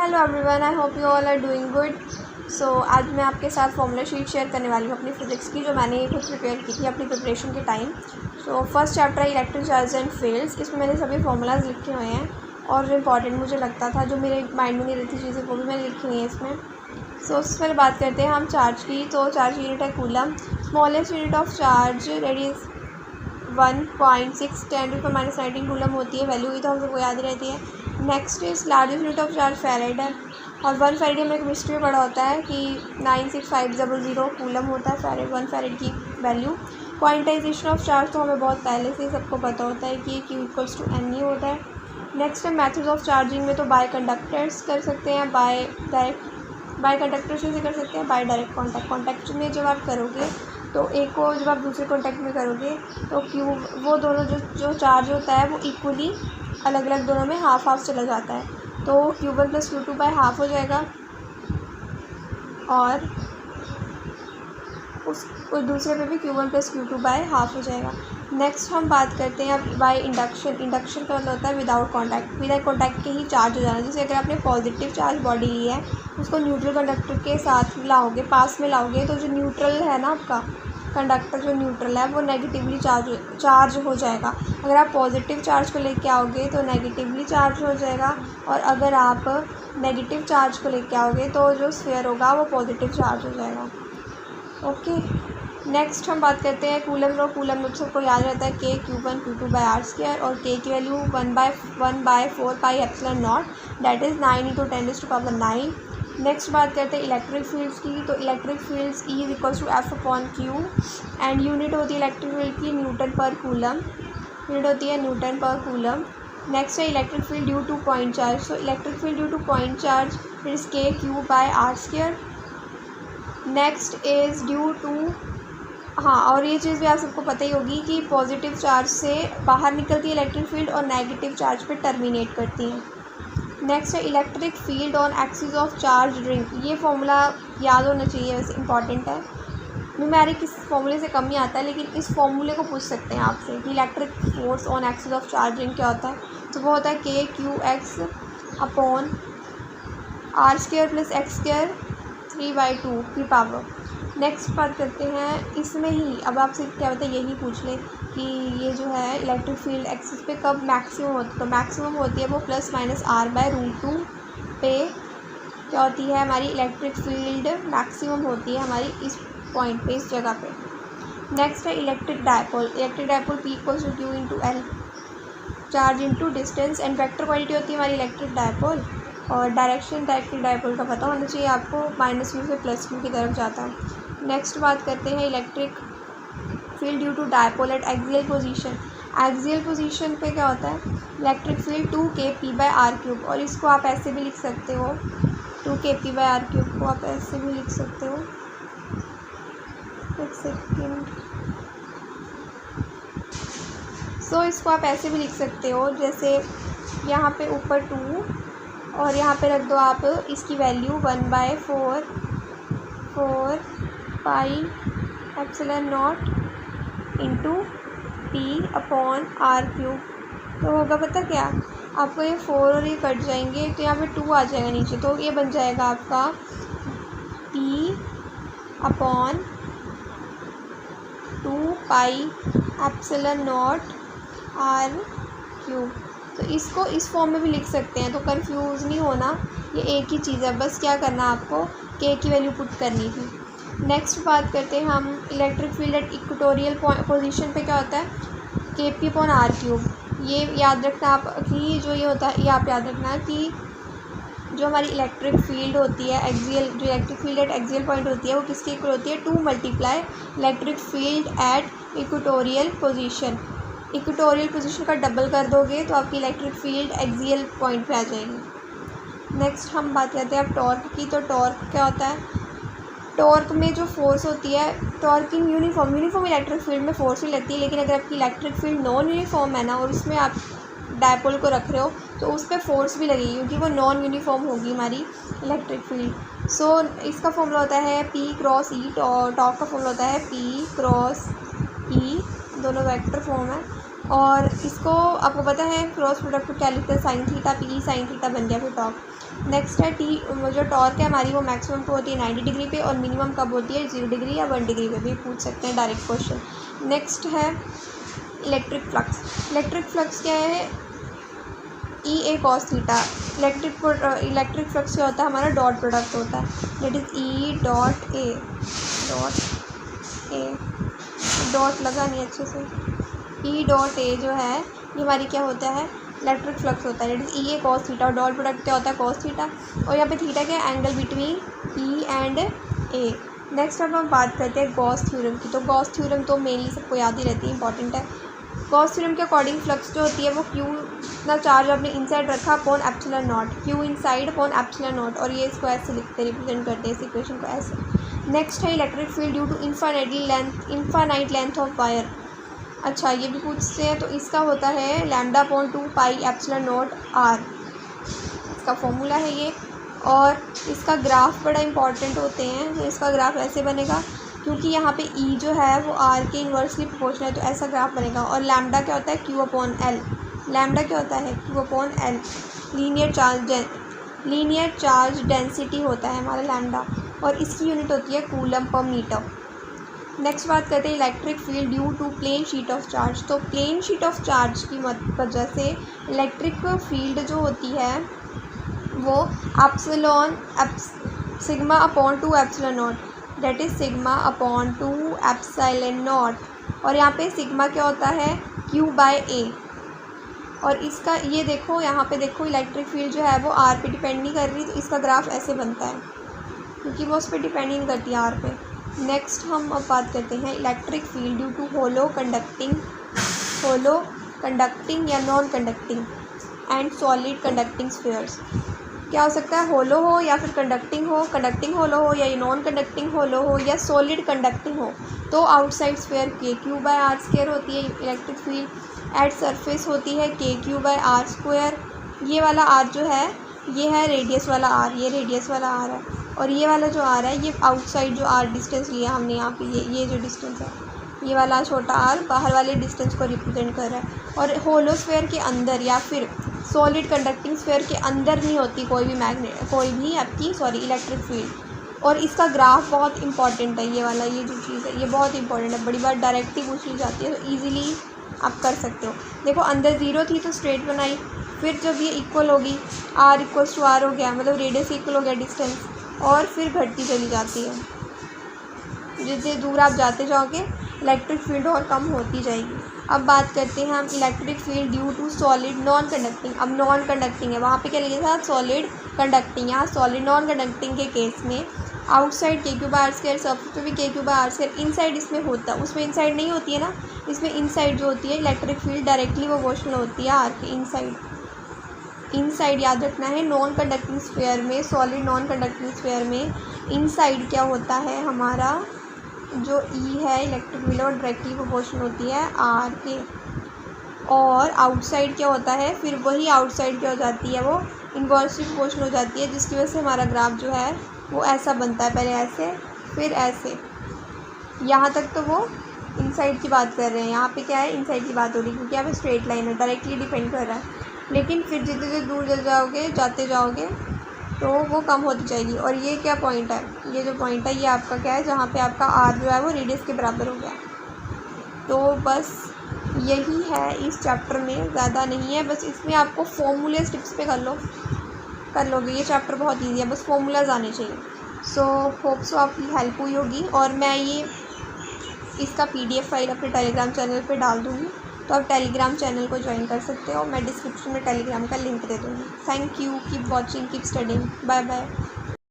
Hello everyone, I hope you all are doing good. So आज मैं आपके साथ फॉर्मूला शीट शेयर करने वाली हूँ अपनी फिजिक्स की, जो मैंने खुद प्रिपेयर की थी अपनी प्रिपरेशन के टाइम। सो फर्स्ट चैप्टर है इलेक्ट्रिक चार्ज एंड फील्ड्स। इसमें मैंने सभी फॉर्मूलाज लिखे हुए हैं और जो इंपॉर्टेंट मुझे लगता था, जो मेरे माइंड में नहीं रहती चीज़ें, वो भी मैंने लिखी हुई हैं इसमें। सो उससे पहले बात करते हैं हम चार्ज की। तो चार्ज यूनिट है coulomb. Smallest unit of charge that is 1.6 10⁻⁹ coulomb होती है। वैल्यू ही तो हम सबको याद रहती है। Next is largest unit of charge farad, और 1 फैरेड में केमिस्ट्री में पढ़ा होता है कि 96500 कूलम होता है फैरेड, 1 फैरेड की वैल्यू। क्वांटाइजेशन ऑफ चार्ज तो हमें बहुत पहले से ही सबको पता होता है कि Q = NE होता है। नेक्स्ट है मेथड्स ऑफ चार्जिंग में, तो बाय कंडक्टर्स कर सकते हैं, बाय कंडक्टर से कर सकते हैं, बाय डायरेक्ट कॉन्टैक्ट में जब आप करोगे तो एक को जब आप दूसरे कॉन्टैक्ट में करोगे तो वो दोनों जो चार्ज होता है वो इक्वली अलग अलग दोनों में हाफ चला जाता है। तो Q1 + Q2/½ हो जाएगा और उस दूसरे पे भी Q1 + Q2/½ हो जाएगा। नेक्स्ट हम बात करते हैं अब बाय इंडक्शन। इंडक्शन का मतलब होता है विदाउट कॉन्टैक्ट, बिना कॉन्टैक्ट के ही चार्ज हो जाना। जैसे अगर आपने पॉजिटिव चार्ज बॉडी ली है, उसको न्यूट्रल कंडक्टर के साथ लाओगे, पास में लाओगे, तो जो न्यूट्रल है ना आपका कंडक्टर, जो न्यूट्रल है वो नेगेटिवली चार्ज हो जाएगा। अगर आप पॉजिटिव चार्ज को लेके आओगे तो नेगेटिवली चार्ज हो जाएगा, और अगर आप नेगेटिव चार्ज को लेके आओगे तो जो स्फीयर होगा वो पॉजिटिव चार्ज हो जाएगा। ओके, नेक्स्ट हम बात करते हैं कूलम लो। कूलम लो सबको याद रहता है K Q1 Q2/R², और K की वैल्यू 1/4πε0 दैट इज़ 9 × 10⁹ नेक्स्ट बात करते हैं इलेक्ट्रिक फील्ड्स की। तो electric fields E = F/Q, and unit होती है इलेक्ट्रिक फील्ड की न्यूटन पर कूलम, यूनिट होती है न्यूटन पर कूलम। नेक्स्ट है electric field due to point charge. तो electric field due to point charge is K Q/R²। Next is due to, हाँ, और ये चीज़ भी आप सबको पता ही होगी कि पॉजिटिव चार्ज से बाहर निकलती है इलेक्ट्रिक फील्ड और नेगेटिव चार्ज पे टर्मिनेट करती है। नेक्स्ट है electric field on axis of charge ring. ये फॉर्मूला याद होना चाहिए, वैसे इंपॉर्टेंट है। न्यूमेरिक इस फॉर्मूले से कम ही आता है, लेकिन इस फॉर्मूले को पूछ सकते हैं आपसे कि electric force on axis of charge ring क्या होता है। तो वो होता है KQX/R² + X² 3/2 की पावर। नेक्स्ट बात करते हैं इसमें ही, अब आपसे क्या होता है यही पूछ ले कि ये जो है इलेक्ट्रिक फील्ड एक्सिस पे कब मैक्सिमम होती है। तो मैक्सिमम होती है वो +-R/√2 पे क्या होती है हमारी इलेक्ट्रिक फील्ड, मैक्सिमम होती है हमारी इस पॉइंट पे, इस जगह पे। नेक्स्ट है electric dipole. Electric dipole P = Q × L, charge into distance, and vector quantity होती है हमारी इलेक्ट्रिक डायपोल। और डायरेक्शन इलेक्ट्रिक डायपोल का पता होना चाहिए आपको, -Q से +Q की तरफ जाता है। नेक्स्ट बात करते हैं electric field due to dipole at axial position. Axial position पे क्या होता है इलेक्ट्रिक फील्ड 2kP/R³, और इसको आप ऐसे भी लिख सकते हो, 2kP/R³ को आप ऐसे भी लिख सकते हो। एक सेकेंड। सो इसको आप ऐसे भी लिख सकते हो, जैसे यहाँ पे ऊपर 2 और यहाँ पे रख दो आप इसकी वैल्यू 1/4πε0 × P/R³। तो होगा पता क्या, आपको ये 4 और ये कट जाएंगे तो यहाँ पे 2 आ जाएगा नीचे, तो ये बन जाएगा आपका P/2πε0R³। तो इसको इस फॉर्म में भी लिख सकते हैं, तो कंफ्यूज नहीं होना, ये एक ही चीज़ है, बस क्या करना आपको K की वैल्यू पुट करनी थी। नेक्स्ट बात करते हैं हम electric field at equatorial position पे क्या होता है KP/R³। ये याद रखना आप कि जो ये होता है, ये आप याद रखना कि जो हमारी इलेक्ट्रिक फील्ड होती है एक्सियल, जो electric field at axial point होती है वो किसके इक्वल होती है 2 × electric field at equatorial position. Equatorial position का डबल कर दोगे तो आपकी इलेक्ट्रिक फील्ड एक्सियल पॉइंट पे आ जाएगी। नेक्स्ट हम बात करते हैं अब टॉर्क की। तो टॉर्क क्या होता है, टॉर्क में जो फोर्स होती है, torque in uniform electric field में फोर्स नहीं लगती है, लेकिन अगर आपकी इलेक्ट्रिक फील्ड नॉन यूनिफॉर्म है ना, और उसमें आप डायपोल को रख रहे हो तो उस पर फोर्स भी लगेगी, क्योंकि वो नॉन यूनिफॉर्म होगी हमारी इलेक्ट्रिक फील्ड। सो इसका फॉर्मूला होता है P×E, टॉर्क का फॉर्मूला होता है P×E, दोनों वेक्टर फॉर्म है। और इसको आपको पता है क्रॉस प्रोडक्ट क्या लिखते हैं, sin θ, P sin θ बन गया फिर टॉर्क। नेक्स्ट है टी, जो टॉर्क है हमारी वो मैक्सिमम पे होती है 90 डिग्री पे और मिनिमम कब होती है 0 डिग्री या 1 डिग्री पे भी पूछ सकते हैं डायरेक्ट क्वेश्चन। नेक्स्ट है इलेक्ट्रिक फ्लक्स। इलेक्ट्रिक फ्लक्स क्या है, ई ए कॉस थीटा। इलेक्ट्रिक फ्लक्स क्या होता है, हमारा डॉट प्रोडक्ट होता है, that is E dot A. Dot लगा नहीं अच्छे से, ई डॉट ए जो है ये हमारी क्या होता है, इलेक्ट्रिक फ्लक्स होता है, that is E A cos theta. और डॉट प्रोडक्ट क्या होता है, कॉस थीटा। और यहाँ पे थीटा क्या है, angle between E and A. Next अब हम बात करते हैं गॉस थ्योरम की। तो गॉस थ्योरम तो मेनली सबको याद ही रहती है, इंपॉर्टेंट है। गॉस थ्योरम के अकॉर्डिंग फ्लक्स जो होती है वो क्यू ना चार्ज आपने इनसाइड रखा upon epsilon not, Q inside upon epsilon naught, और ये इसको ऐसे लिखते रिप्रेजेंट करते हैं इस इक्वेशन को ऐसे। नेक्स्ट है electric field due to infinite length of wire. अच्छा ये भी पूछते हैं, तो इसका होता है lambda upon 2 pi epsilon naught r, इसका फॉर्मूला है ये। और इसका ग्राफ बड़ा इंपॉर्टेंट होते हैं, तो इसका ग्राफ ऐसे बनेगा, क्योंकि यहाँ पे ई जो है वो आर के इन्वर्सली प्रोपोर्शनल है, तो ऐसा ग्राफ बनेगा। और लैम्डा क्या होता है, क्यू अपॉन एल। लैम्डा क्या होता है, Q upon L. Linear charge density होता है हमारा लैम्डा, और इसकी यूनिट होती है कूलम पर मीटर। नेक्स्ट बात करते हैं electric field due to plane sheet of charge. तो प्लेन शीट ऑफ चार्ज की वजह से इलेक्ट्रिक फील्ड जो होती है वो sigma upon 2 epsilon naught, that is sigma upon 2 epsilon naught. और यहाँ पे सिग्मा क्या होता है, क्यू बाय ए। और इसका ये देखो, यहाँ पे देखो इलेक्ट्रिक फील्ड जो है वो आर पे डिपेंड नहीं कर रही, तो इसका ग्राफ ऐसे बनता है, क्योंकि वो उस पर डिपेंड नहीं करती आर पे। नेक्स्ट हम अब बात करते हैं electric field due to hollow conducting या non conducting and solid conducting spheres. क्या हो सकता है, होलो हो या फिर कंडक्टिंग होलो हो, या नॉन कंडक्टिंग होलो हो, या सॉलिड कंडक्टिंग हो। तो आउटसाइड स्फीयर के क्यू बाय आर स्क्वायर होती है इलेक्ट्रिक फील्ड। एट सरफेस होती है के क्यू बाय आर स्क्वायर। ये वाला आर जो है ये है रेडियस वाला आर, ये रेडियस वाला आर है। और ये वाला जो आर है ये आउटसाइड जो आर डिस्टेंस लिया हमने यहाँ पे, ये जो डिस्टेंस है ये वाला छोटा आर बाहर वाले डिस्टेंस को रिप्रेजेंट कर रहा है। और होलो स्फीयर के अंदर या फिर सॉलिड कंडक्टिंग स्फीयर के अंदर नहीं होती कोई भी आपकी इलेक्ट्रिक फील्ड। और इसका ग्राफ बहुत इंपॉर्टेंट है, ये वाला, ये जो चीज़ है ये बहुत इंपॉर्टेंट है, बड़ी बार डायरेक्ट ही पूछ ली जाती है, तो ईजिली आप कर सकते हो। देखो अंदर 0 थी तो स्ट्रेट बनाई, फिर जब ये इक्वल होगी आर इक्वल्स टू आर हो गया, मतलब रेडियस इक्वल हो गया डिस्टेंस, और फिर घटती चली जाती है। जितने दूर आप जाते जाओगे इलेक्ट्रिक फील्ड और कम होती जाएगी। अब बात करते हैं हम electric field due to solid non conducting. अब नॉन कंडक्टिंग है, वहाँ पे क्या लिखा था, सॉलिड कंडक्टिंग। यहाँ सॉलिड नॉन कंडक्टिंग के केस में आउटसाइड के Q by are square, surface पे भी के Q by are square, inside इसमें होता है, उसमें इनसाइड नहीं होती है ना, इसमें इनसाइड जो होती है इलेक्ट्रिक फील्ड डायरेक्टली प्रोपोर्शनल होती है आर के इनसाइड याद रखना है। नॉन कंडक्टिंग स्फीयर में, सॉलिड नॉन कंडक्टिंग स्फीयर में इनसाइड क्या होता है, हमारा जो ई है इलेक्ट्रिक फील्ड और डायरेक्टली प्रोपोर्शनल होती है आर के। और आउटसाइड क्या होता है, फिर वही आउटसाइड क्या हो जाती है, वो इन्वर्सली प्रोपोर्शनल हो जाती है, जिसकी वजह से हमारा ग्राफ जो है वो ऐसा बनता है, पहले ऐसे फिर ऐसे। यहाँ तक तो वो इनसाइड की बात कर रहे हैं, यहाँ पे क्या है, इनसाइड की बात हो रही है, क्योंकि यहाँ पे स्ट्रेट लाइन है, डायरेक्टली डिपेंड कर रहा है। लेकिन फिर जितने दूर जाते जाओगे तो वो कम होती जाएगी। और ये क्या पॉइंट है, ये जो पॉइंट है ये आपका क्या है, जहाँ पे आपका आर जो है वो रेडियस के बराबर हो गया। तो बस यही है इस चैप्टर में, ज़्यादा नहीं है, बस इसमें आपको फॉर्मूले टिप्स पे कर लोगे। ये चैप्टर बहुत ईजी है, बस फॉर्मूलाज आने चाहिए। सो होप सो आपकी हेल्प हुई होगी। और मैं ये इसका PDF फाइल अपने टेलीग्राम चैनल पे डाल दूँगी, तो आप टेलीग्राम चैनल को ज्वाइन कर सकते हो। मैं डिस्क्रिप्शन में टेलीग्राम का लिंक दे दूँगी। Thank you, keep watching, keep studying, bye bye.